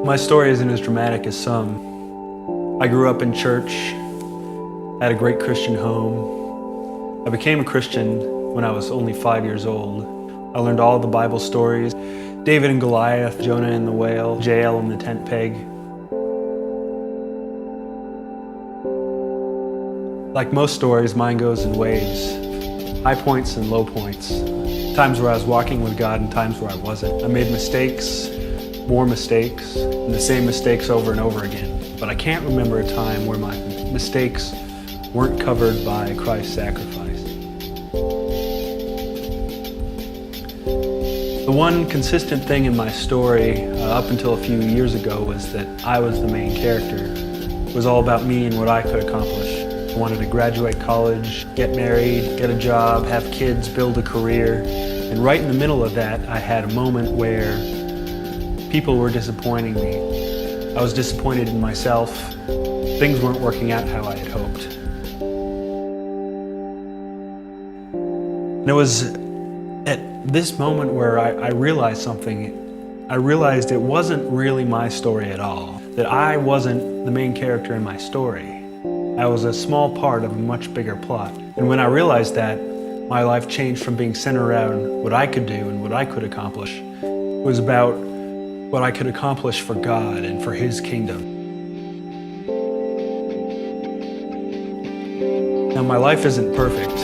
My story isn't as dramatic as some. I grew up in church, had a great Christian home. I became a Christian when I was only 5 years old. I learned all the Bible stories, David and Goliath, Jonah and the whale, Jael and the tent peg. Like most stories, mine goes in waves, high points and low points. Times where I was walking with God and times where I wasn't. I made mistakes, more mistakes, and the same mistakes over and over again. But I can't remember a time where my mistakes weren't covered by Christ's sacrifice. The one consistent thing in my story up until a few years ago was that I was the main character. It was all about me and what I could accomplish. I wanted to graduate college, get married, get a job, have kids, build a career. And right in the middle of that, I had a moment where people were disappointing me. I was disappointed in myself. Things weren't working out how I had hoped. And it was at this moment where I realized something. I realized it wasn't really my story at all, that I wasn't the main character in my story. I was a small part of a much bigger plot. And when I realized that, my life changed from being centered around what I could do and what I could accomplish. It was about what I could accomplish for God and for His kingdom. Now, my life isn't perfect.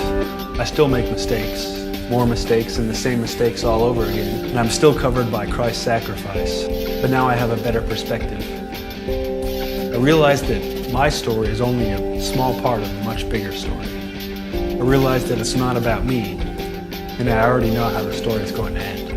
I still make mistakes, more mistakes and the same mistakes all over again. And I'm still covered by Christ's sacrifice. But now I have a better perspective. I realized that my story is only a small part of a much bigger story. I realized that it's not about me, and I already know how the story is going to end.